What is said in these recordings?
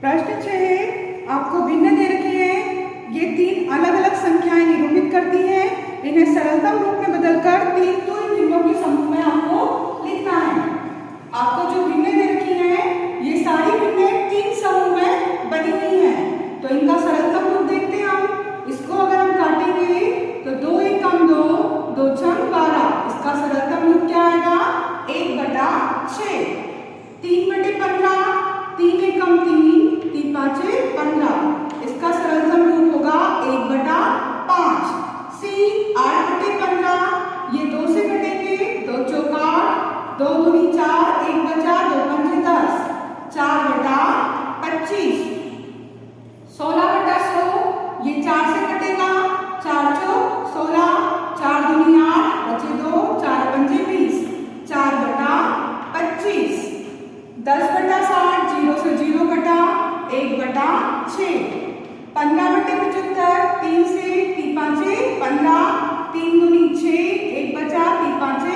प्रश्न 6 है, आपको भिन्न दे रखी है। ये तीन अलग अलग संख्याएं निरूपित करती हैं। इन्हें सरलतम रूप में बदलकर तीन तुल्य भिन्नों के समूह में आपको लिखना है। आपको जो भिन्न दे रखी है, ये सारी भिन्नें तीन समूह में बनी हुई हैं। तो इनका सरलतम रूप देखते हैं हम। इसको अगर हम काटेंगे तो 2 एकम 2, 2 छंग 12। इसका सरलतम रूप क्या आएगा? 1/6। 3/15, 3 एकम 3, 3 पाँचे 15। इसका सरलतम रूप होगा 1/5। सी 8/15, ये 2 से घटेंगे, 2 चौका 8, 2 दूनी 4, 1 बचा, 2 पंजे 10, 4/25। 16/100, ये 4 से घटेगा, 4 चौक 16, 4 दूनी 8, बचे 2, 4 पंजे 20, 4/25। 10/60, 0 से 0 घटा, 1/6। 15/75, 3 से 3 पाँचे 15, 3 दूनी 6, 1 बचा, 3 पाँचे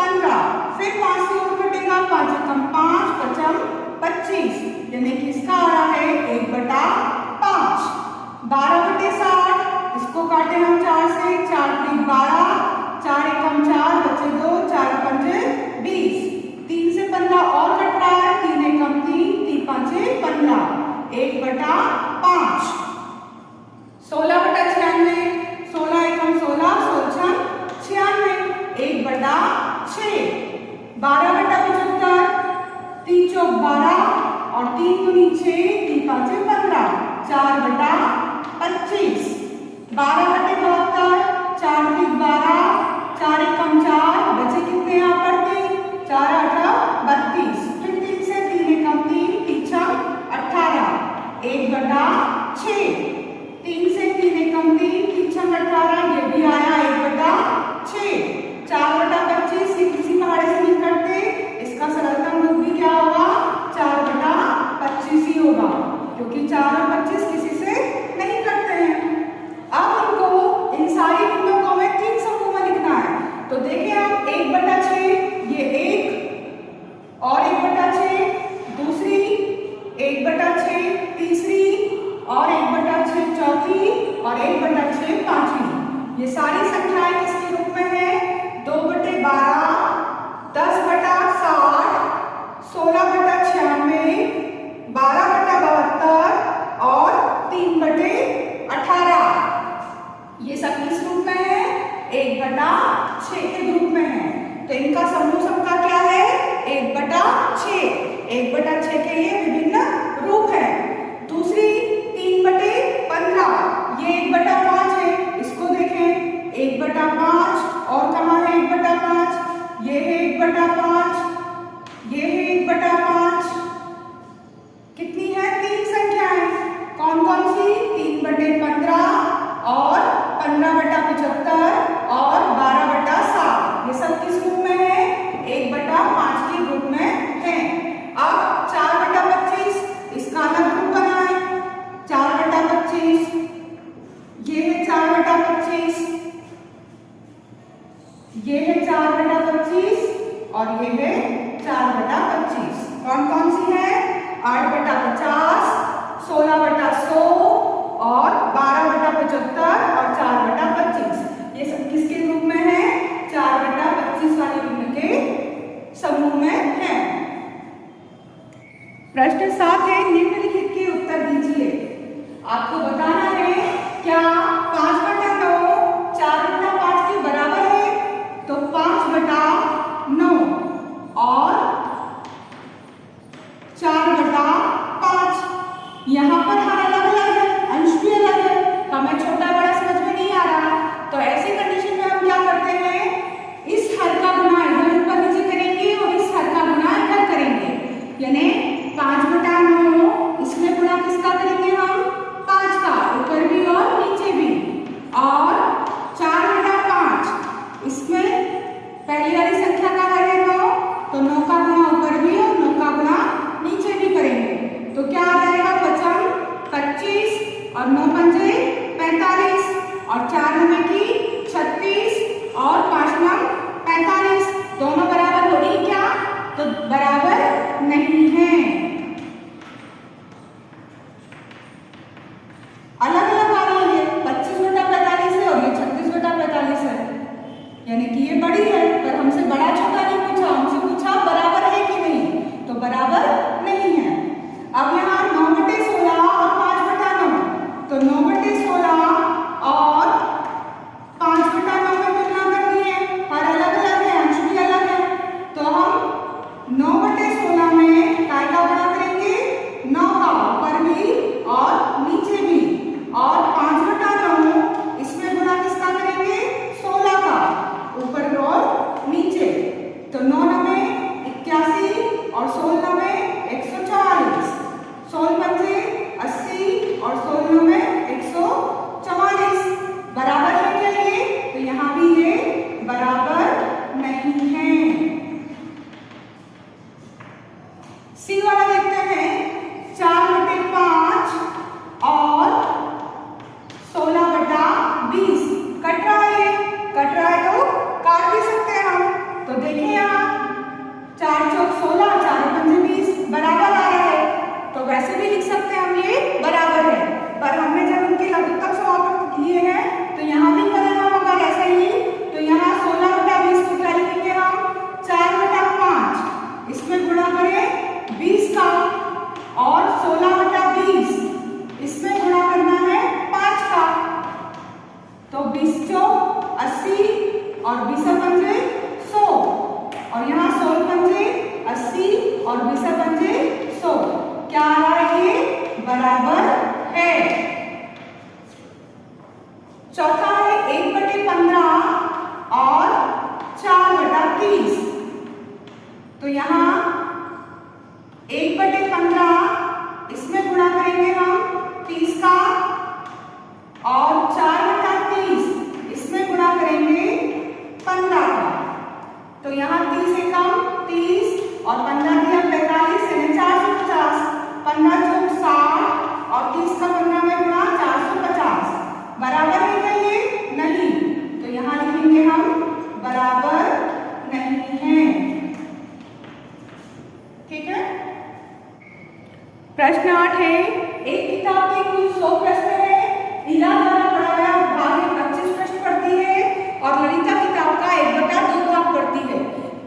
15। फिर 5 से और घटेगा, 5 एकम 5, 5 25, यानी कि इसका आ रहा है 1/5। 12/60, इसको काटे हम 4 से, 4 3 12, 4 एकम 4, बचे 2, 4 पंजे 20। 3 से 15 और कट रहा है, 3 एकम 3, 3 पाँचे 15, 1/5। 16/96, 16 एकम 16, 16 96, 1/6। 12/75, 3 चौक 12 और 3 दूनी 6, 3 पाँचे 15, 4/25। 12/72, 4 3 12, 4 एकम 4, बचे कितने यहाँ पर 3, 4 8 32। फिर 3 से 3 एकम 3, 3 6 18, 1/6। 3 से 3 एकम 3, 3 6 18, ये भी आया 1/6। 4/25, किसी पहाड़े से नहीं करते, इसका सरलतम रूप भी क्या होगा? 4/25 ही होगा, क्योंकि 4 और 25 किसी से नहीं करते हैं। अब हमको इन सारी भिन्नों को हमें तीन समूह में लिखना है। तो देखिए हम 1/6, ये 1 और 1/6, दूसरी 1/6, तीसरी और 1/6, चौथी और 1/6, पांचवी। ये सारी संख्याएं किसके रूप में है? 2/12, 10/60, 16/96, 12/72 और 3/18। ये सब किस रूप में है? 1/6 के रूप में है। तो इनका समूह सबका क्या है? 1/6। 1/6 के ये विभिन्न रूप है। दूसरी 3/15, ये 1/5 है। इसको देखें, 1/5 और कहाँ है 1/5? ये है 1/5, ये है 1/5। कितनी है? 3 संख्याएं। कौन कौन सी? 3/15 और 15/75 और 12/7। ये सब किस रूप में है? 1/5 के रूप में है। अब 4/25, इसका अलग रूप बना है। 4/25, ये है 4/25, ये है 4/25 और ये है 4/25। कौन कौन सी है? 8/50, 16/100 और 12/75 और 4/25। ये सब किसके रूप में है? 4/25 वाली भिन्न के समूह में है। प्रश्न 7 है, निम्नलिखित के उत्तर दीजिए। आपको बताना है क्या 5/9 4/5 के बराबर है? तो 5/9 और 4/5, यहाँ पर हर अलग अलग है, अंश भी अलग है, हमें छोटा बड़ा समझ में नहीं आ रहा। तो ऐसी कंडीशन में हम क्या करते हैं? इस हर का गुना इधर ऊपर नीचे करेंगे और इस हर का गुना इधर करेंगे, यानी 5/9, इसमें गुणा किसका करेंगे हम? 5 का, ऊपर भी और नीचे भी। और 4/5, इसमें पहली वाली संख्या का हर है 9, तो 9 का गुना ऊपर भी और 9 का गुना नीचे भी करेंगे। तो क्या आ जाएगा? 25 और 9 पंजे 45 और 4 9 की 36 और 5 9 45। दोनों बराबर हो रही क्या? तो बराबर नहीं है। और 16 में 144, 16 पंजे 80 और 16 में 144, बराबर है क्या ये? तो यहाँ भी ये बराबर नहीं है। सी वाला देखते हैं, 4/5 और 16/20 कट रहा है, तो काट भी सकते हैं हम। तो देखिए यहाँ 4 चौक 16, 4 पंजे 20 बराबर आ रहा है, तो वैसे भी लिख सकते हैं हम ये बराबर है। पर हमने जब उनके लघुत्तम समापन किए हैं तो यहाँ भी करना होगा ऐसे ही। तो यहाँ 16/20 को क्या लिखेंगे हम? 4/5, इसमें गुणा करें 20 का, और 16/20 इसमें गुणा करना है 5 का। तो 20 चौक 80 और 20 पंजे 100, और यहाँ 16 पंजे 80 और 20 पंजे 100, क्या आ रहा है? ये बराबर है। चौथा है 1/15 और 4/30। तो यहाँ 1/15 इसमें गुणा करेंगे हम 30 का, और 4/30 इसमें गुणा करेंगे 15 का। तो यहाँ 30 से कम 30 और 15 दिया 45 यानी 450, 15 चौक 60 और 30 का 15 में गुणा 450, बराबर है क्या ये? नहीं। तो यहाँ लिखेंगे हम बराबर नहीं है। ठीक है। प्रश्न 8 है, एक किताब के कुल 100 प्रश्न है, इला द्वारा पढ़ाया भाग 25 प्रश्न पढ़ती है और ललिता किताब का 1/2 भाग पढ़ती है।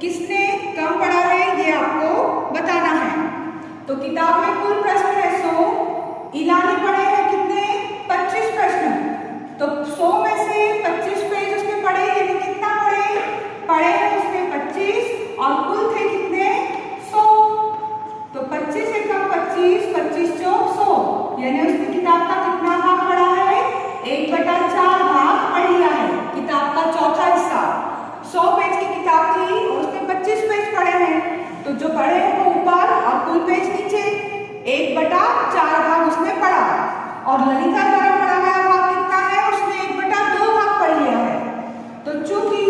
किसने कम पढ़ा है ये आपको बताना है। तो किताब में कुल प्रश्न है 100, इला ने पढ़े हैं कितने? 25 प्रश्न। तो 100 में से 25 पेज उसने पढ़े, यानी कितना पढ़े हैं उसने 25, और कुल थे कितने? 100। तो 25 से कम 25, 25 चौक 100, यानी उसने किताब का कितना भाग पढ़ा है? 1/4 भाग पढ़ लिया है। किताब का चौथा हिस्सा, 100 पेज की किताब थी और उसने 25 पेज पढ़े हैं, तो जो पढ़े हैं वो ऊपर और कुल पेज नीचे, 1/4 भाग उसने पढ़ा। और ललिता द्वारा पढ़ा गया भाग कितना है? उसने 1/2 भाग पढ़ लिया है। तो चूंकि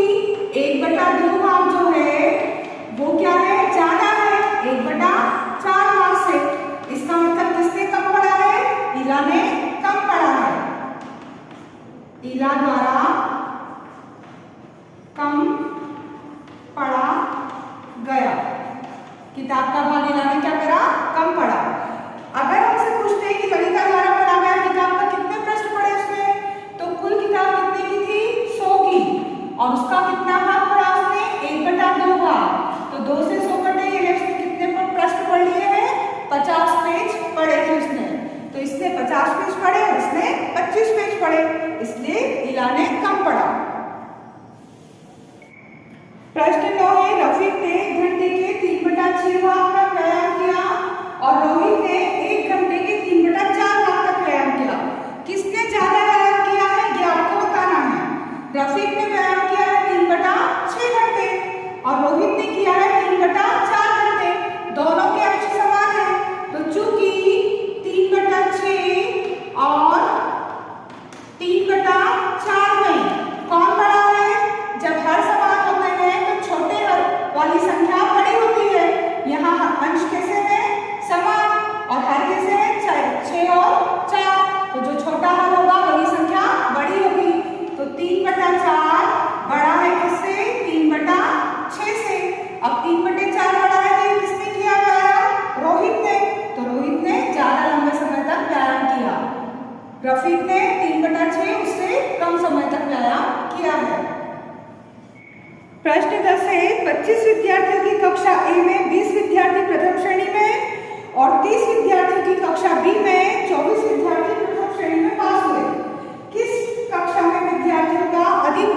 1/2 भाग जो है वो क्या है? ज्यादा है 1/4 भाग से। इसका मतलब किसने कम पढ़ा है? इला ने कम पढ़ा है। इला द्वारा कम पढ़ा गया, किताब का भाग इला ने क्या करा? कम पढ़ा। अगर हमसे पूछते हैं कि ललिता द्वारा पढ़ा गया किताब का कितने प्रश्न पढ़े उसने, तो कुल किताब कितने की थी? 100 की, और उसका कितना भाग पढ़ा उसने? 1/2 भाग। तो 2 से 100 कटे, यानी उसने कितने प्रश्न पढ़ लिए हैं? 50 पेज पढ़े थे उसने। तो इसने 50 पेज पढ़े, उसने 25 पेज पढ़े, इसलिए इला ने कम पढ़ा। प्रश्न 9 है, रफीक ने 1 घंटे के 3/6 भाग तक व्यायाम किया और रोहित ने 1 घंटे के 3/4 भाग तक व्यायाम किया। किसने ज्यादा व्यायाम किया है ये आपको बताना है। रफीक ने व्यायाम किया है 3/6 घंटे और रोहित ने किया है 3/4 घंटे। दोनों के अंश समान है, तो चूंकि 3/6 और 3/4 में कौन बड़ा है? जब हर समान होते हैं तो छोटे हर वाली संख्या बड़ी होती है। यहाँ अंश कैसे है? समान, और हर कैसे है? 6 और 4, तो जो छोटा हर होगा वही संख्या बड़ी होगी। तो 3/4 बड़ा है किससे? 3/6 से। अब 3/4 बड़ा है तो किसने किया व्यायाम? रोहित ने। तो रोहित ने ज्यादा लंबे समय तक व्यायाम किया, रफीक ने 3/6 उससे कम समय तक व्यायाम किया है। प्रश्न 10 है, 25 विद्यार्थियों की कक्षा ए में 20 विद्यार्थी प्रथम श्रेणी में और 30 विद्यार्थियों की कक्षा बी में 24 विद्यार्थी प्रथम श्रेणी में पास हुए। किस कक्षा में विद्यार्थियों का अधिक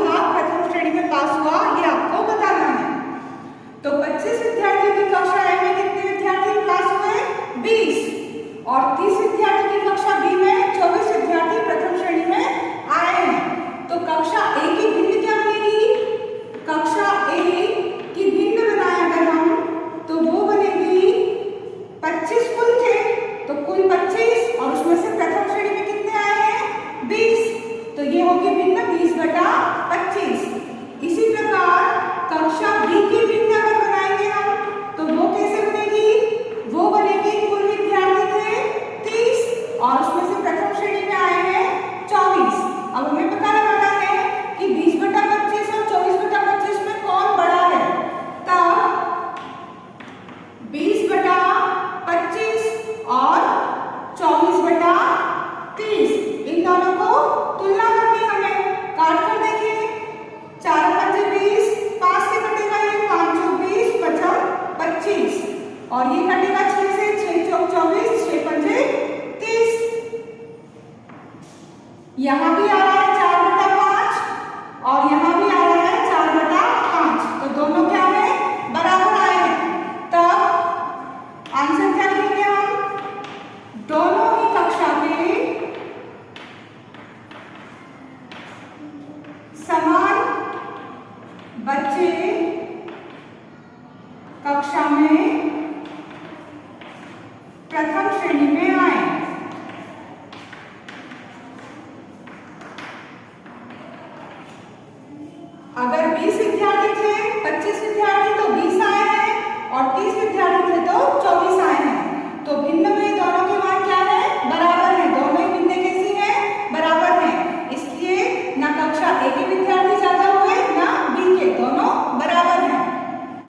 25 कुल थे, तो कुल 25 और उसमें से प्रथम श्रेणी में कितने आए हैं 20, तो ये होगी भिन्न 20/25। इसी प्रकार कक्षा बी की भिन्न अगर बनाएंगे हम तो वो कैसे बनेगी, वो बनेगी कुल विद्यार्थी थे 30 और उसमें से प्रथम श्रेणी में आए हैं 24। अब हमें पता लगाना है कि 20/25 और 24/25 में कौन बड़ा है, तब 20/25 और 24/30 इन दोनों को तुलना करनी है हमें। काट कर देखिए, 4 पंजे 20, 5 से कटेगा ये 5 चौक 20, 5 25 और ये कटेगा 6 से, 6 चौक 24, 6 पंजे 30। यहाँ भी आ रहा है 4/5 और यहाँ भी आ रहा है 4/5, तो दोनों क्या है बराबर आए हैं। तब आंसर क्या लिखेंगे हम, दोनों ही कक्षा के समान बच्चे कक्षा में प्रथम श्रेणी में आए। अगर 20 विद्यार्थी थे, 25 विद्यार्थी तो